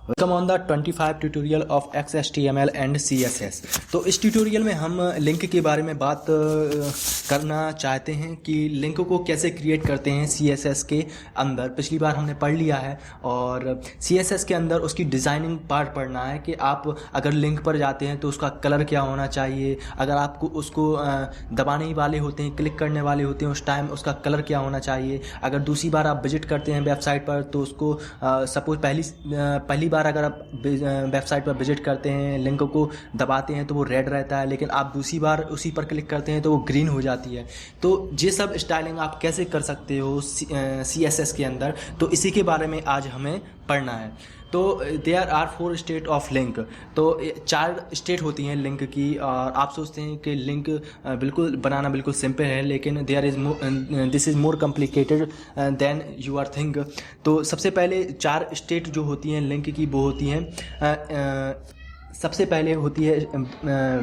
Welcome on the 25 tutorial of XHTML and CSS। तो इस tutorial में हम लिंक के बारे में बात करना चाहते हैं कि लिंक को कैसे क्रिएट करते हैं CSS के अंदर। पिछली बार हमने पढ़ लिया है और CSS के अंदर उसकी डिज़ाइनिंग पार्ट पढ़ना है कि आप अगर लिंक पर जाते हैं तो उसका कलर क्या होना चाहिए, अगर आपको उसको दबाने ही वाले होते हैं, क्लिक करने वाले होते हैं, उस टाइम उसका कलर क्या होना चाहिए। अगर दूसरी बार आप विजिट करते हैं वेबसाइट पर तो उसको सपोज पहली बार अगर आप वेबसाइट पर विजिट करते हैं, लिंक को दबाते हैं तो वो रेड रहता है, लेकिन आप दूसरी बार उसी पर क्लिक करते हैं तो वो ग्रीन हो जाती है। तो ये सब स्टाइलिंग आप कैसे कर सकते हो CSS के अंदर, तो इसी के बारे में आज हमें पढ़ना है। तो there are 4 state of link. तो 4 स्टेट होती हैं लिंक की। और आप सोचते हैं कि लिंक बिल्कुल बनाना बिल्कुल सिंपल है, लेकिन this is more complicated than you are think. तो सबसे पहले 4 स्टेट जो होती हैं लिंक की वो होती हैं सबसे पहले होती है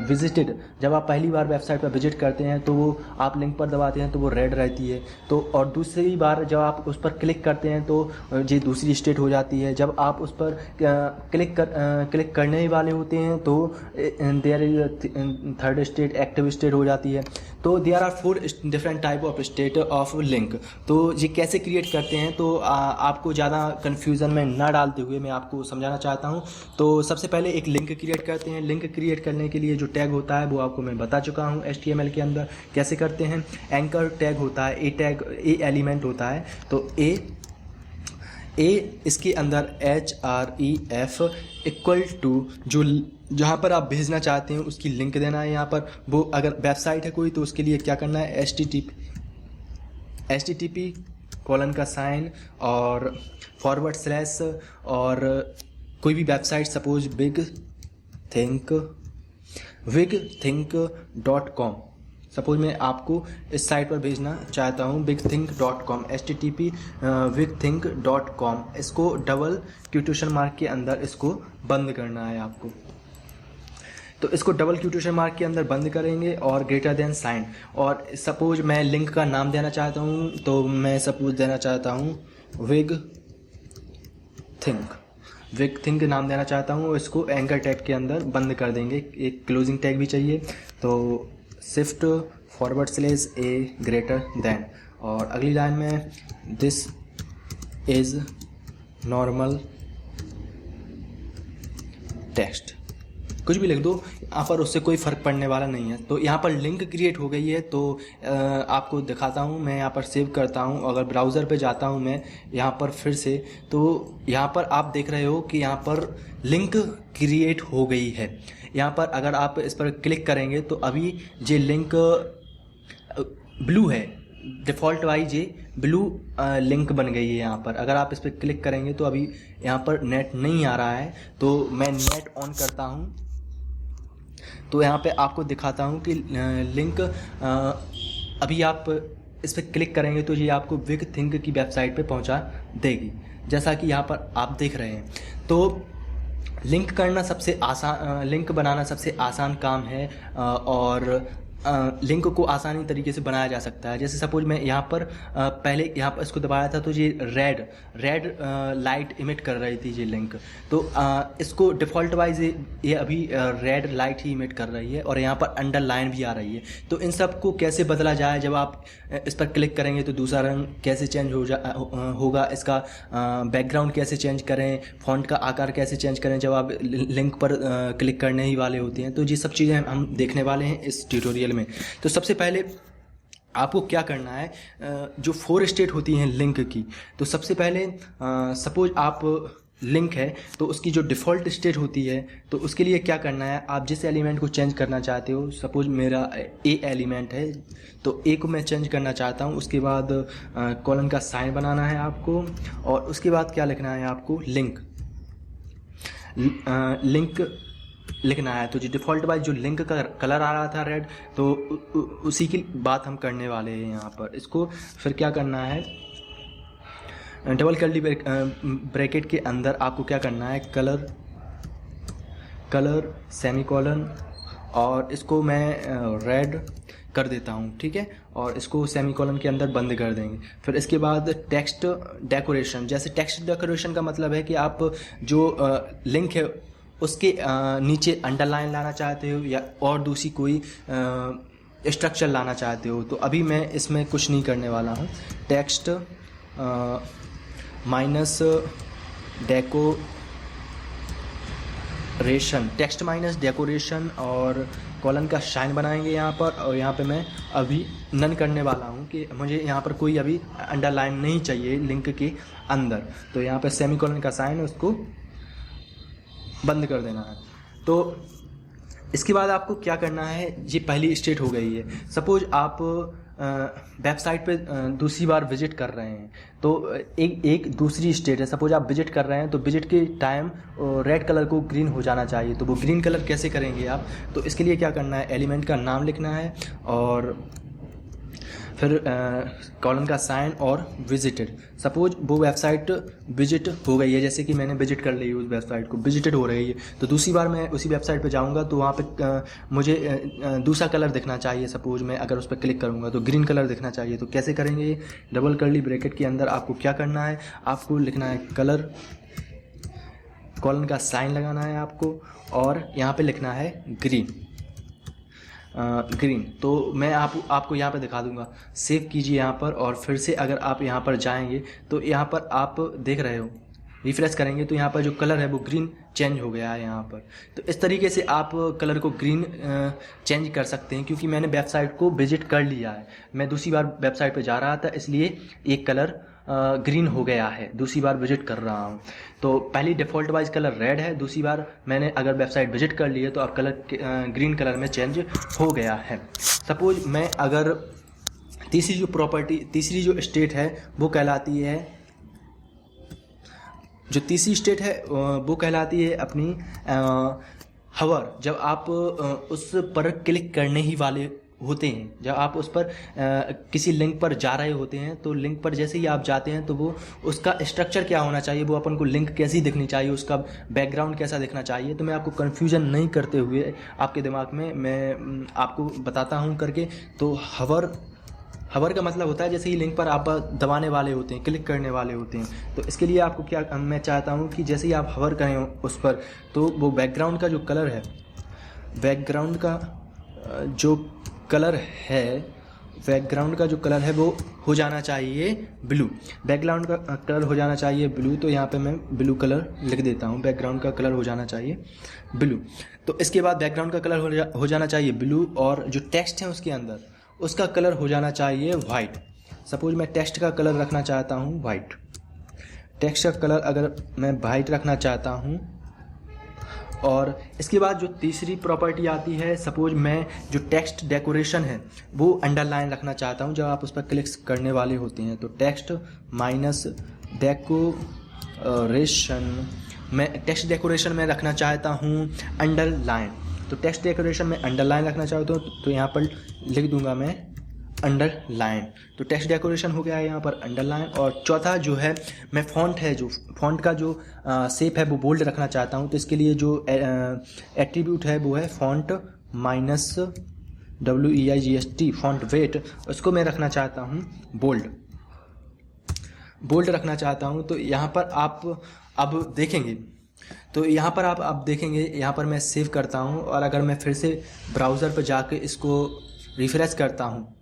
विजिटेड। जब आप पहली बार वेबसाइट पर विजिट करते हैं तो वो आप लिंक पर दबाते हैं तो वो रेड रहती है। तो और दूसरी बार जब आप उस पर क्लिक करते हैं तो ये दूसरी स्टेट हो जाती है। जब आप उस पर क्लिक करने वाले होते हैं तो there is third state, active state हो जाती है। तो there are 4 different type of state of link. तो ये कैसे क्रिएट करते हैं, तो आपको ज़्यादा कन्फ्यूज़न में ना डालते हुए मैं आपको समझाना चाहता हूँ। तो सबसे पहले एक लिंक क्रिएट करते हैं। लिंक क्रिएट करने के लिए जो टैग होता है वो आपको मैं बता चुका हूँ HTML के अंदर कैसे करते हैं। एंकर टैग होता है, ए एलिमेंट होता है। तो ए इसके अंदर href इक्वल टू जो जहाँ पर आप भेजना चाहते हैं उसकी लिंक देना है। यहाँ पर वो अगर वेबसाइट है कोई तो उसके लिए क्या करना है, http कोलन का साइन और / और कोई भी वेबसाइट सपोज bigthink.com। सपोज मैं आपको इस साइट पर भेजना चाहता हूँ bigthink.com, http bigthink.com। इसको डबल क्वोटेशन मार्क के अंदर इसको बंद करना है आपको। तो इसको डबल क्वोटेशन मार्क के अंदर बंद करेंगे और ग्रेटर देन साइन। और सपोज मैं लिंक का नाम देना चाहता हूँ तो मैं सपोज देना चाहता हूँ विग थिंक नाम देना चाहता हूँ। इसको एंकर टैग के अंदर बंद कर देंगे। एक क्लोजिंग टैग भी चाहिए, तो शिफ्ट / a ग्रेटर देन। और अगली लाइन में दिस इज नॉर्मल टेक्स्ट, कुछ भी लिख दो यहाँ पर, उससे कोई फ़र्क पड़ने वाला नहीं है। तो यहाँ पर लिंक क्रिएट हो गई है। तो आपको दिखाता हूँ, मैं यहाँ पर सेव करता हूँ। अगर ब्राउज़र पे जाता हूँ मैं यहाँ पर फिर से, तो यहाँ पर आप देख रहे हो कि यहाँ पर लिंक क्रिएट हो गई है। यहाँ पर अगर आप इस पर क्लिक करेंगे तो अभी ये लिंक ब्लू है, डिफ़ॉल्ट वाइज ये ब्लू लिंक बन गई है यहाँ पर। अगर आप इस पर क्लिक करेंगे तो अभी यहाँ पर नेट नहीं आ रहा है, तो मैं नेट ऑन करता हूँ तो यहाँ पे आपको दिखाता हूँ कि लिंक अभी आप इस पर क्लिक करेंगे तो ये आपको बिग थिंक की वेबसाइट पे पहुँचा देगी, जैसा कि यहाँ पर आप देख रहे हैं। तो लिंक करना सबसे आसान, लिंक बनाना सबसे आसान काम है और लिंक को आसानी तरीके से बनाया जा सकता है। जैसे सपोज मैं यहाँ पर पहले यहाँ पर इसको दबाया था तो ये रेड लाइट इमिट कर रही थी ये लिंक। तो इसको डिफ़ॉल्ट वाइज ये अभी रेड लाइट ही इमिट कर रही है और यहाँ पर अंडरलाइन भी आ रही है। तो इन सब को कैसे बदला जाए, जब आप इस पर क्लिक करेंगे तो दूसरा रंग कैसे चेंज होगा, इसका बैकग्राउंड कैसे चेंज करें, फॉन्ट का आकार कैसे चेंज करें जब आप लिंक पर क्लिक करने ही वाले होते हैं। तो ये सब चीज़ें हम देखने वाले हैं इस ट्यूटोरियल में। तो सबसे पहले आपको क्या करना है, जो 4 स्टेट होती हैं लिंक की। तो सबसे पहले सपोज आप लिंक है तो उसकी जो डिफ़ॉल्ट स्टेट होती है, तो उसके लिए क्या करना है, आप जिस एलिमेंट को चेंज करना चाहते हो, सपोज मेरा ए एलिमेंट है तो ए को मैं चेंज करना चाहता हूँ। उसके बाद कॉलन का साइन बनाना है आपको और उसके बाद क्या लिखना है आपको, लिंक लिखना है। तो जो डिफ़ॉल्ट वाइज जो लिंक का कलर आ रहा था रेड, तो उसी की बात हम करने वाले हैं यहाँ पर। इसको फिर क्या करना है, डबल कर्ली ब्रैकेट के अंदर आपको क्या करना है, कलर सेमीकोलन और इसको मैं रेड कर देता हूँ, ठीक है। और इसको सेमीकोलन के अंदर बंद कर देंगे। फिर इसके बाद टेक्स्ट डेकोरेशन, जैसे टेक्स्ट डेकोरेशन का मतलब है कि आप जो लिंक है उसके नीचे अंडरलाइन लाना चाहते हो या और दूसरी कोई स्ट्रक्चर लाना चाहते हो। तो अभी मैं इसमें कुछ नहीं करने वाला हूँ। Text minus decoration, text minus decoration और कॉलन का साइन बनाएंगे यहाँ पर। और यहाँ पे मैं अभी नन करने वाला हूँ कि मुझे यहाँ पर कोई अभी अंडरलाइन नहीं चाहिए लिंक के अंदर। तो यहाँ पे सेमीकोलन का साइन उसको बंद कर देना है। तो इसके बाद आपको क्या करना है, ये पहली स्टेट हो गई है। सपोज आप वेबसाइट पे दूसरी बार विजिट कर रहे हैं, तो एक दूसरी स्टेट है। सपोज आप विजिट कर रहे हैं तो विजिट के टाइम रेड कलर को ग्रीन हो जाना चाहिए। तो वो ग्रीन कलर कैसे करेंगे आप, तो इसके लिए क्या करना है, एलिमेंट का नाम लिखना है और फिर कॉलन का साइन और विजिटेड। सपोज वो वेबसाइट विजिट हो गई है, जैसे कि मैंने विजिट कर ली उस वेबसाइट को, विजिटेड हो रही है। तो दूसरी बार मैं उसी वेबसाइट पे जाऊंगा तो वहाँ पे मुझे दूसरा कलर दिखना चाहिए। सपोज मैं अगर उस पर क्लिक करूँगा तो ग्रीन कलर दिखना चाहिए। तो कैसे करेंगे, डबल कर्ली ब्रैकेट के अंदर आपको क्या करना है, आपको लिखना है कलर, कॉलन का साइन लगाना है आपको और यहाँ पे लिखना है ग्रीन। ग्रीन तो मैं आपको यहाँ पर दिखा दूंगा। सेव कीजिए यहाँ पर और फिर से अगर आप यहाँ पर जाएंगे तो यहाँ पर आप देख रहे हो, रिफ्रेश करेंगे तो यहाँ पर जो कलर है वो ग्रीन चेंज हो गया है यहाँ पर। तो इस तरीके से आप कलर को ग्रीन चेंज कर सकते हैं, क्योंकि मैंने वेबसाइट को विजिट कर लिया है। मैं दूसरी बार वेबसाइट पे जा रहा था इसलिए एक कलर ग्रीन हो गया है, दूसरी बार विजिट कर रहा हूँ। तो पहली डिफ़ॉल्ट वाइज कलर रेड है, दूसरी बार मैंने अगर वेबसाइट विजिट कर ली है तो अब कलर ग्रीन कलर में चेंज हो गया है। सपोज मैं अगर तीसरी जो स्टेट है वो कहलाती है, जो तीसरी स्टेट है वो कहलाती है अपनी हवर। जब आप उस पर क्लिक करने ही वाले होते हैं, जब आप उस पर किसी लिंक पर जा रहे होते हैं, तो लिंक पर जैसे ही आप जाते हैं तो वो उसका स्ट्रक्चर क्या होना चाहिए, वो अपन को लिंक कैसी दिखनी चाहिए, उसका बैकग्राउंड कैसा दिखना चाहिए। तो मैं आपको कन्फ्यूजन नहीं करते हुए आपके दिमाग में मैं आपको बताता हूँ करके। तो हवर का मतलब होता है जैसे ही लिंक पर आप दबाने वाले होते हैं, क्लिक करने वाले होते हैं। तो इसके लिए आपको क्या, मैं चाहता हूँ कि जैसे ही आप हवर करें उस पर तो वो बैकग्राउंड का जो कलर है, बैकग्राउंड का जो कलर है वो हो जाना चाहिए ब्लू। बैकग्राउंड का कलर हो जाना चाहिए ब्लू। तो यहाँ पे मैं ब्लू कलर लिख देता हूँ, बैकग्राउंड का कलर हो जाना चाहिए ब्लू। तो इसके बाद बैकग्राउंड का कलर हो जाना चाहिए ब्लू और जो टेक्स्ट है उसके अंदर उसका कलर हो जाना चाहिए वाइट। सपोज मैं टेक्स्ट का कलर रखना चाहता हूँ वाइट, टेक्स्ट का कलर अगर मैं वाइट रखना चाहता हूँ। और इसके बाद जो तीसरी प्रॉपर्टी आती है, सपोज मैं जो टेक्स्ट डेकोरेशन है वो अंडरलाइन रखना चाहता हूँ जब आप उस पर क्लिक करने वाले होते हैं। तो टेक्स्ट माइनस डेकोरेशन, मैं टेक्स्ट डेकोरेशन में रखना चाहता हूँ अंडरलाइन। तो टेक्स्ट डेकोरेशन में अंडरलाइन रखना चाहता हूँ तो यहाँ पर लिख दूंगा मैं अंडरलाइन। तो टेक्स्ट डेकोरेशन हो गया है यहाँ पर अंडरलाइन। और चौथा जो है, मैं फ़ॉन्ट है, जो फ़ॉन्ट का जो शेप है वो बोल्ड रखना चाहता हूँ। तो इसके लिए जो एट्रीब्यूट है वो है font minus WEIGHT, font weight, उसको मैं रखना चाहता हूँ बोल्ड रखना चाहता हूँ। तो यहाँ पर आप अब देखेंगे, तो यहाँ पर आप देखेंगे, यहाँ पर मैं सेव करता हूँ और अगर मैं फिर से ब्राउज़र पर जाके इसको रिफ्रेश करता हूँ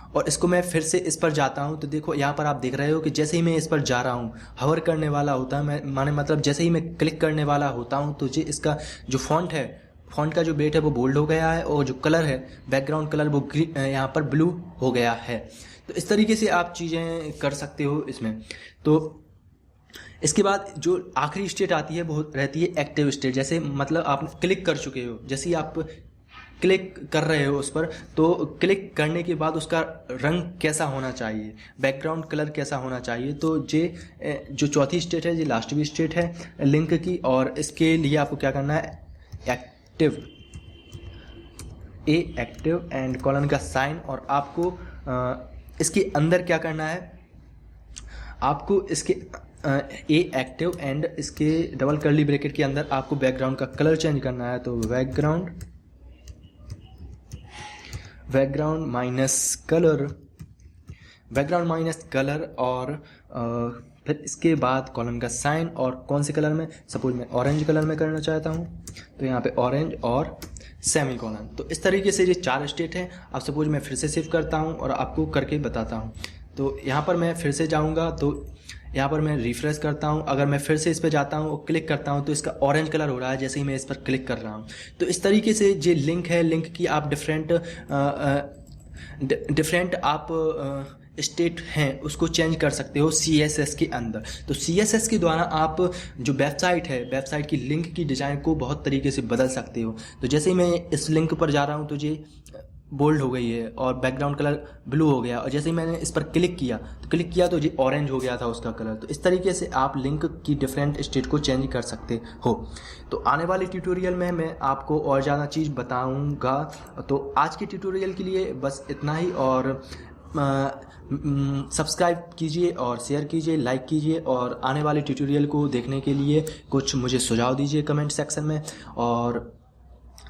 और इसको मैं फिर से इस पर जाता हूँ, तो देखो यहाँ पर आप देख रहे हो कि जैसे ही मैं इस पर जा रहा हूँ, हवर करने वाला होता है, मैं माने मतलब जैसे ही मैं क्लिक करने वाला होता हूँ तो जी इसका जो फ़ॉन्ट है, फ़ॉन्ट का जो वेट है वो बोल्ड हो गया है और जो कलर है, बैकग्राउंड कलर, वो यहाँ पर ब्लू हो गया है। तो इस तरीके से आप चीज़ें कर सकते हो इसमें। तो इसके बाद जो आखिरी स्टेट आती है वो रहती है एक्टिव स्टेट। जैसे मतलब आप क्लिक कर चुके हो, जैसे ही आप क्लिक कर रहे हो उस पर, तो क्लिक करने के बाद उसका रंग कैसा होना चाहिए, बैकग्राउंड कलर कैसा होना चाहिए। तो जो चौथी स्टेट है, ये लास्टवी स्टेट है लिंक की। और इसके लिए आपको क्या करना है, एक्टिव एंड कॉलन का साइन। और आपको इसके अंदर क्या करना है, आपको इसके एक्टिव एंड इसके डबल कर्ली ब्रैकेट के अंदर आपको बैकग्राउंड का कलर चेंज करना है। तो बैकग्राउंड बैकग्राउंड माइनस कलर और फिर इसके बाद कॉलम का साइन और कौन से कलर में, सपोज मैं ऑरेंज कलर में करना चाहता हूँ तो यहाँ पे ऑरेंज और सेमी कॉलन। तो इस तरीके से ये 4 स्टेट हैं। अब सपोज मैं फिर से सेव करता हूँ और आपको करके बताता हूँ। तो यहाँ पर मैं फिर से जाऊँगा तो यहाँ पर मैं रिफ्रेश करता हूँ। अगर मैं फिर से इस पर जाता हूँ और क्लिक करता हूँ तो इसका ऑरेंज कलर हो रहा है जैसे ही मैं इस पर क्लिक कर रहा हूँ। तो इस तरीके से ये लिंक है, लिंक की आप डिफरेंट आप स्टेट हैं उसको चेंज कर सकते हो CSS के अंदर। तो CSS के द्वारा आप जो वेबसाइट है, वेबसाइट की लिंक की डिज़ाइन को बहुत तरीके से बदल सकते हो। तो जैसे ही मैं इस लिंक पर जा रहा हूँ तो ये बोल्ड हो गई है और बैकग्राउंड कलर ब्लू हो गया, और जैसे ही मैंने इस पर क्लिक किया तो ये ऑरेंज हो गया था उसका कलर। तो इस तरीके से आप लिंक की डिफरेंट स्टेट को चेंज कर सकते हो। तो आने वाले ट्यूटोरियल में मैं आपको और ज़्यादा चीज़ बताऊंगा। तो आज के ट्यूटोरियल के लिए बस इतना ही, और सब्सक्राइब कीजिए और शेयर कीजिए, लाइक कीजिए, और आने वाले ट्यूटोरियल को देखने के लिए कुछ मुझे सुझाव दीजिए कमेंट सेक्शन में। और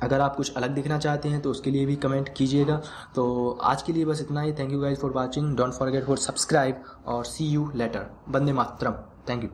अगर आप कुछ अलग देखना चाहते हैं तो उसके लिए भी कमेंट कीजिएगा। तो आज के लिए बस इतना ही। Thank you guys for watching, don't forget for subscribe और सी यू लेटर। वंदे मातरम। Thank you.